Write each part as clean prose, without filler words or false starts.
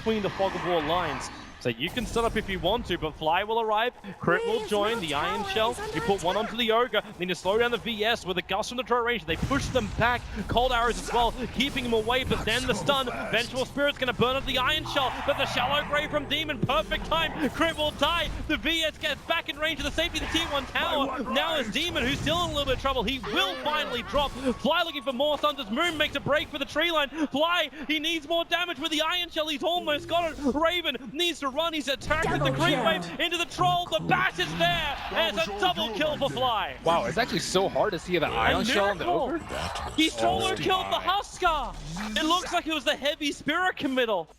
between the fog of war lines. So you can set up if you want to, but Fly will arrive, Crit will join, the Iron Shell, you put one onto the Ogre, then you slow down the VS with a gust from the draw range, they push them back, Cold Arrows as well, keeping them away, but then the stun, Vengeful Spirit's gonna burn up the Iron Shell, but the Shallow Grave from Demon, perfect time, Crit will die, the VS gets back in range of the safety of the T1 tower, now it's Demon who's still in a little bit of trouble, he will finally drop, Fly looking for more stuns as Moon makes a break for the tree line, Fly, he needs more damage with the Iron Shell, he's almost got it, Raven needs to run, he's attacked with the Green Wave into the Troll, the bash is there, and it's a double kill for Fly. Wow, it's actually so hard to see the Iron Shell on the Ogre. He solo killed the Huskar. It looks like it was the heavy Spirit committal.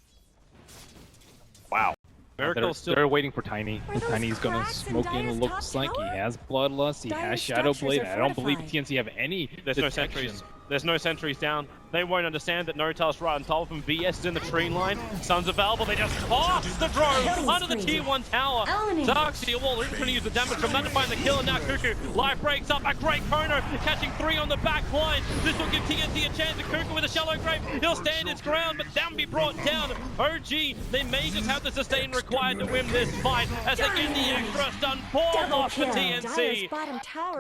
Wow. They're waiting for Tiny. Tiny's gonna smoke in. Looks like he has Bloodlust, he has Shadow Blade. I don't believe TNC have any detection. There's no sentries down. They won't understand that Notal's right on top of him. VS is in the tree line. Sons of Alba, they just toss the drone under the tier 1 tower. Darkseer Wall is going to use the damage from that to find the kill, and now Cuckoo. Life breaks up. A great Chrono catching 3 on the back line. This will give TNC a chance. Cuckoo with a Shallow Grave. He'll stand his ground, but then be brought down. OG, they may just have the sustain required to win this fight as they get the extra stun. 4 loss for TNC.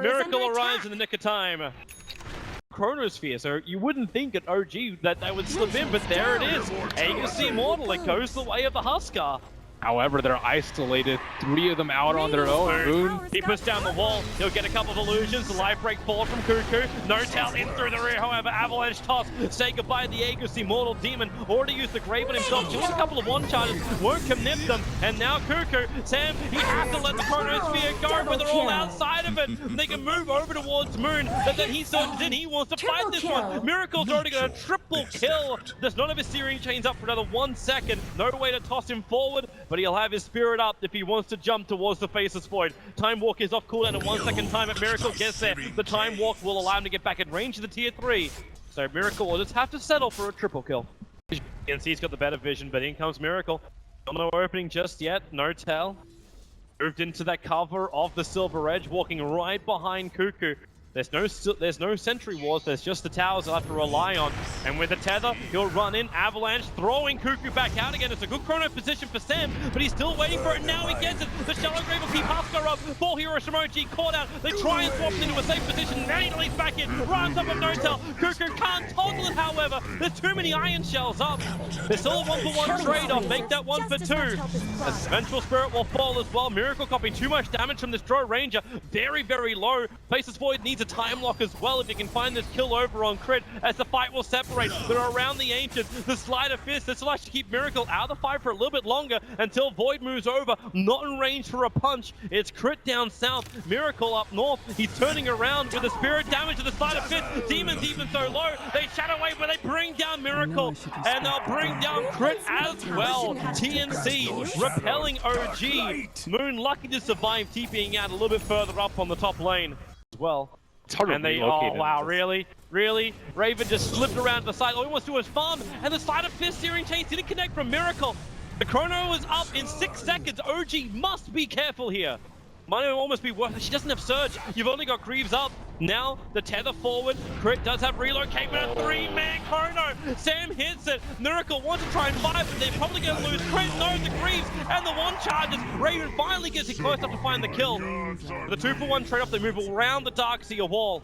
Miracle arrives in the nick of time. Chronosphere, so you wouldn't think at OG that they would slip in, but there it is. Aegis Immortal, it goes the way of the Huskar. However, they're isolated. 3 of them out on their own. Moon. He puts down the wall. He'll get a couple of illusions. The life break fall from Cuckoo. Notal in through the rear, however. Avalanche toss. Say goodbye to the Aegis Immortal Demon. Already used the Grave on himself. Just a couple of one-charges. Won't commit them. And now Cuckoo. Sam, he has to let the Chronosphere go, but they're all outside of it. They can move over towards Moon, but then he surges in. He wants to fight this one. Miracle's already got a triple kill. There's none of his searing chains up for another 1 second. No way to toss him forward, but he'll have his spirit up if he wants to jump towards the Faceless Void. Time Walk is off cooldown at 1 second time, and Miracle gets there. The Time Walk will allow him to get back in range of the tier 3. So Miracle will just have to settle for a triple kill. TNC's got the better vision, but in comes Miracle. No opening just yet, no tell. Moved into that cover of the Silver Edge, walking right behind Cuckoo. There's no sentry wars, there's just the towers they'll have to rely on. And with the tether, he'll run in, Avalanche, throwing Cuckoo back out again. It's a good chrono position for Sam, but he's still waiting for it. Now he gets it. The Shallow Grave will keep Huskar up. 4 heroes from OG caught out. They try and swap it into a safe position. Now he leads back in, right on top of Notal. Cuckoo can't toggle it, however. There's too many Iron Shells up. There's still a 1-for-1 trade-off. Make that 1 for 2. As Vengeful Spirit will fall as well. Miracle copying too much damage from this Drow Ranger. Very, very low. Faceless Void needs a time lock as well if you can find this kill over on Crit, as the fight will separate. They're around the Ancient, the Sleight of Fist. This will actually keep Miracle out of the fight for a little bit longer until Void moves over, not in range for a punch. It's Crit down south, Miracle up north. He's turning around with the Spirit damage to the Sleight of Fist. Demon's even so low. They shadow away, but they bring down Miracle, and they'll bring down Crit as well. TNC repelling OG. Moon lucky to survive, TPing out a little bit further up on the top lane as well. And they, oh wow, really? Really? Raven just slipped around to the side. All he wants to do is farm, and the Sleight of Fist searing chains didn't connect from Miracle. The chrono is up in 6 seconds. OG must be careful here. Might almost be worth it. She doesn't have Surge. You've only got Greaves up. Now, the tether forward. Crit does have relocate, but a 3-man chrono. Sam hits it. Miracle wants to try and fight, but they're probably going to lose. Crit knows the Greaves, and the 1 charges. Raven finally gets it close enough to find the kill. The 2-for-1 trade-off, they move around the Darkseer wall.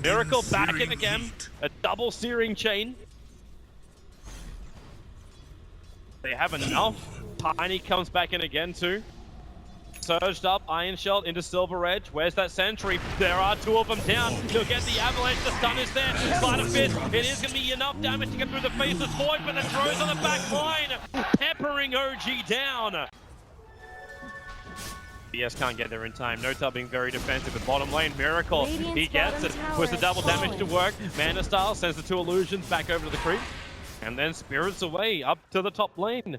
Miracle back in again. A double searing chain. They have enough. Tiny comes back in again too. Surged up, Iron Shell into Silver Edge. Where's that sentry? There are 2 of them down. He'll get the Avalanche. The stun is there. Sleight of Fist. It is going to be enough damage to get through the Faceless Void, but the throws on the back line, peppering OG down. BS can't get there in time. Notal being very defensive at bottom lane. Miracle, he gets it. Puts the double damage to work. Mana Style sends the 2 illusions back over to the creep. And then spirits away up to the top lane.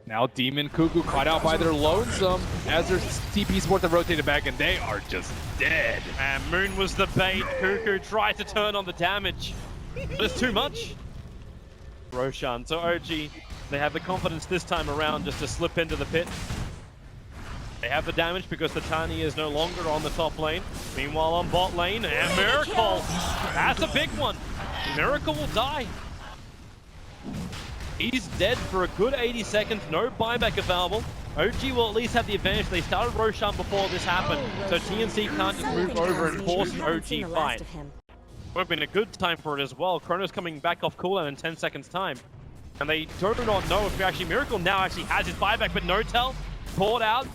Now Demon, Cuckoo caught out by their lonesome as their TP support have rotated back, and they are just dead. And Moon was the bait. Cuckoo tried to turn on the damage, but it's too much. Roshan, so OG, they have the confidence this time around just to slip into the pit. They have the damage because the Tiny is no longer on the top lane. Meanwhile on bot lane, and Miracle, that's a big one. Miracle will die. He's dead for a good 80 seconds, no buyback available. OG will at least have the advantage. They started Roshan before this happened, so TNC can't just move over and force an OG fight. Would have been a good time for it as well. Chrono's coming back off cooldown in 10 seconds time. And they do not know if actually Miracle now actually has his buyback, but Notel caught out.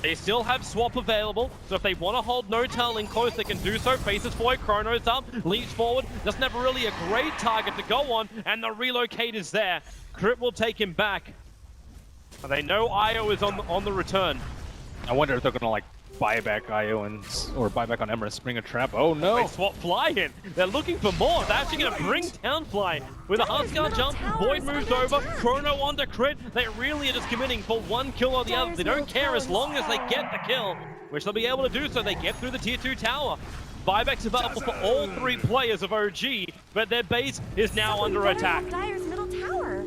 They still have swap available, so if they want to hold Notel in close, they can do so. Faces forward, Chrono's up, leaps forward, doesn't have really a great target to go on, and the relocate is there. Crit will take him back. They know IO is on the return. I wonder if they're gonna like buy back IO or buy back on Ember and spring a trap. Oh no! They swap Fly in. They're looking for more. They're actually going to bring down Fly with a Huskar jump. Void moves over. Chrono onto crit. They really are just committing for one kill or the other. They don't care as long as they get the kill, which they'll be able to do so. They get through the tier 2 tower. Buybacks available for all 3 players of OG, but their base is now under attack. Dire's middle tower.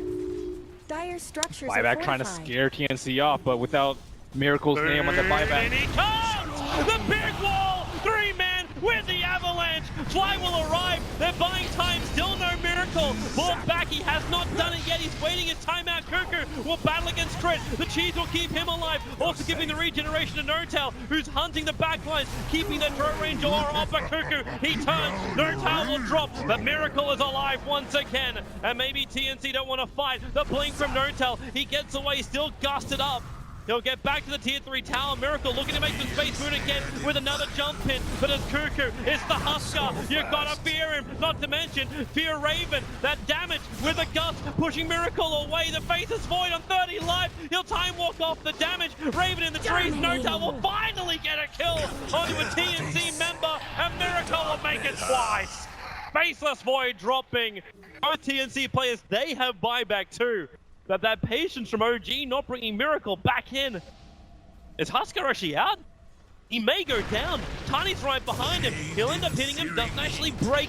Dire structures Buyback trying to scare TNC off, but without Miracle's name on the buyback. And he comes! The big wall! 3-man with the avalanche! Fly will arrive! They're buying time, still no Miracle! Ball back, he has not done it yet, he's waiting his timeout. Cuckoo will battle against Crit. The cheese will keep him alive, also giving the regeneration to Notel, who's hunting the backlines, keeping the throw range aura off of Cuckoo. He turns, Notel will drop, but Miracle is alive once again. And maybe TNC don't want to fight. The blink from Notel, he gets away, still gusted up. He'll get back to the tier 3 tower. Miracle looking to make some space moon again with another jump pin. But it's Cuckoo, it's the Huskar. You've got to fear him. Not to mention, fear Raven. That damage with the gust pushing Miracle away. The face is void on 30 life. He'll time walk off the damage. Raven in the trees. Notel will finally get a kill onto a TNC member. And Miracle will make it twice. Faceless Void dropping. Both TNC players, they have buyback too. But that patience from OG not bringing Miracle back in. Is Huskar actually out? He may go down. Tiny's right behind him. He'll end up hitting him, doesn't actually break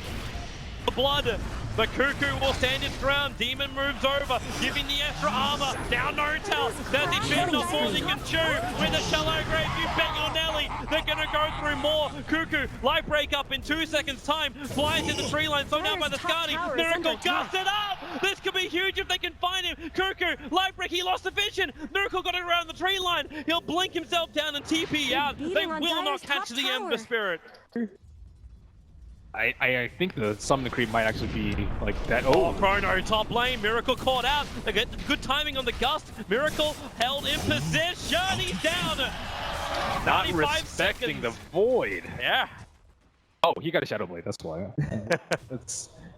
the blood. The Cuckoo will stand his ground. Demon moves over, giving the extra armor. Down Notel. Does he fit the more he can chew? With a shallow grave, you bet your Nelly. They're gonna go through more. Cuckoo, life break up in 2 seconds time. Flies in the tree line, so down by the Scotty. Miracle gusted up. This could be huge if they can find him. Cuckoo, life break, he lost the vision. Miracle got it around the tree line. He'll blink himself down and TP out. They will not catch the Ember Spirit. I think the summon creep might actually be like that. Oh, Chrono top lane. Miracle caught out. They get good timing on the gust. Miracle held in position. He's down. Not respecting the void. Yeah. Oh, he got a Shadow Blade. That's why.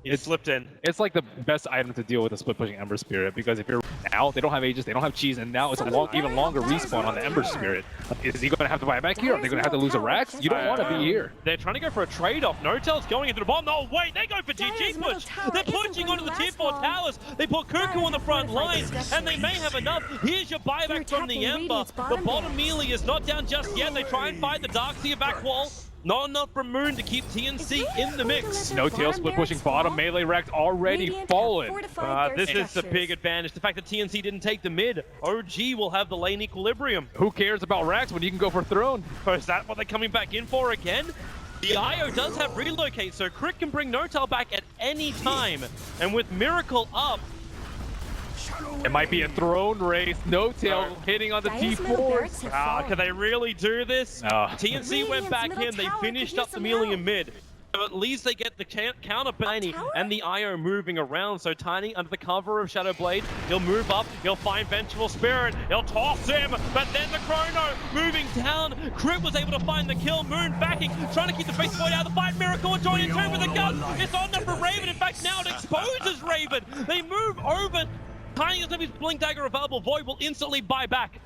It slipped in. It's like the best item to deal with a split pushing Ember Spirit, because if you're out, they don't have Aegis, they don't have cheese, and now it's a even longer respawn on the Ember Spirit. Is he going to have to buy back here? Are they going to have to lose a Rax? You don't want to be here. They're trying to go for a trade-off. Notel's going into the bottom. No, wait, they go for GG push. They're pushing onto the tier 4 towers. They put Cuckoo on the front lines, and they may have enough. Here's your buyback from the Ember. The bottom melee is not down just yet. They try and fight the Darkseer back wall. Not enough from Moon to keep TNC in the mix. No tail split pushing bottom, melee Rax already fallen. This is the big advantage. The fact that TNC didn't take the mid. OG will have the lane equilibrium. Who cares about Rax when you can go for Throne? Is that what they're coming back in for again? The IO does have relocate, so Crit can bring Notel back at any time. And with Miracle up, it might be a Throne race. No tail hitting on the T4s. Can they really do this? No. TNC went back in. They finished up the melee in mid. So at least they get the counter Tiny and the IO moving around. So Tiny, under the cover of Shadow Blade, he'll move up. He'll find Vengeful Spirit. He'll toss him. But then the Chrono moving down. Crit was able to find the kill. Moon backing, trying to keep the face void out of the fight. Miracle will join in turn with a gun. It's on there for Raven. In fact, now it exposes Raven. They move over. Tiny doesn't have his Blink Dagger available. Void will instantly buy back.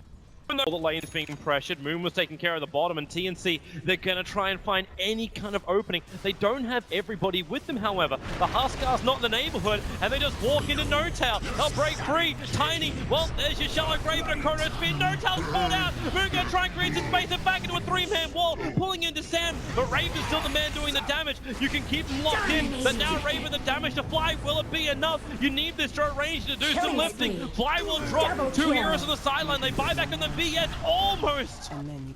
Even though the lane's being pressured, Moon was taking care of the bottom, and TNC, they're going to try and find any kind of opening. They don't have everybody with them, however. The Huskar's not in the neighborhood, and they just walk into Notel. They'll break free. Tiny, well, there's your shallow grave and a Chrono spin. Notel's caught out. Moon going to try and create some space and back into a 3-man wall, pulling into Sam, but Raven's still the man doing the damage. You can keep him locked in, but now Raven the damage to Fly. Will it be enough? You need this throw range to do some lifting. Fly will drop. 2 heroes on the sideline. They buy back on the BS almost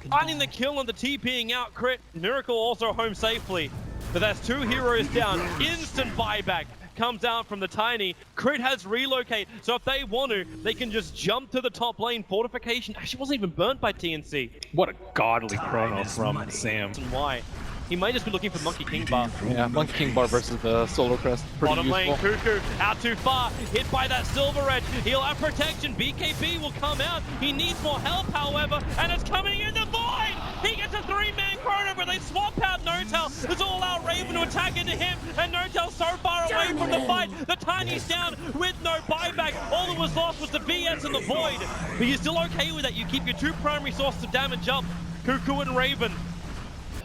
finding the kill on the TPing out. Crit. Miracle also home safely. But that's 2 heroes down. Instant buyback. comes out from the Tiny. Crit has relocate, so if they want to, they can just jump to the top lane. Fortification actually wasn't even burnt by TNC. What a godly chrono from Sam. And why? He might just be looking for Monkey King bar. Yeah, Monkey King bar versus the Solar Crest. Pretty Bottom lane, useful. Cuckoo out too far, hit by that Silver Edge. He'll have protection. BKB will come out. He needs more help, however, and it's coming in the void. He gets a 3-man chrono, but they swap out Notel. It's all out Raven to attack into him, and Notel's so far away from the fight. The Tiny's down with no buyback. All that was lost was the VS and the void. But you're still okay with that. You keep your two primary sources of damage up, Cuckoo and Raven.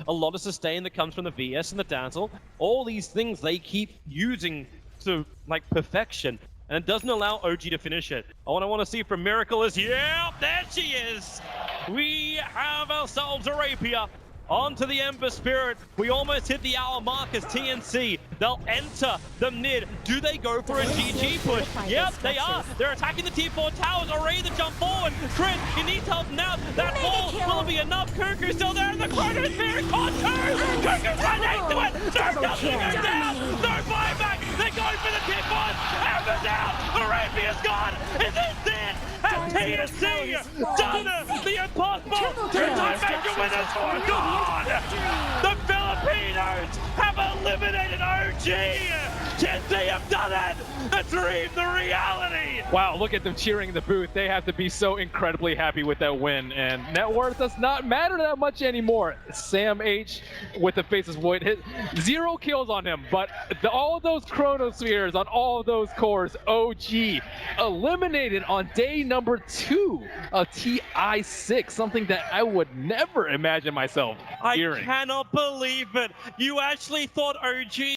A lot of sustain that comes from the VS and the Dazzle. All these things they keep using to like perfection, and it doesn't allow OG to finish it. All I want to see from Miracle is, yeah, there she is. We have ourselves a Rapier. Onto the Ember Spirit. We almost hit the hour mark as TNC. They'll enter the mid. Do they go for a GG push? Yep, they are. They're attacking the T4 towers. Already to jump forward. Chris, he needs help now. That wall will be enough. Cuckoo's still there. And the Chrono's very contour. Cuckoo's right into it. No, nothing goes down. No buyback. They're going for the T4. Ember's out. The Rapier's gone. Is this it? And TNC done the impossible. Two-time major winners for God. The Filipinos have eliminated OG! TNC have done it! The dream, the reality! Wow, look at them cheering in the booth. They have to be so incredibly happy with that win, and net worth does not matter that much anymore. Sam H with the Faceless Void hit 0 kills on him, but all of those Chronospheres on all of those cores, OG eliminated on day number 2 of TI6, something that I would never imagine myself hearing. I cannot believe it. You actually thought OG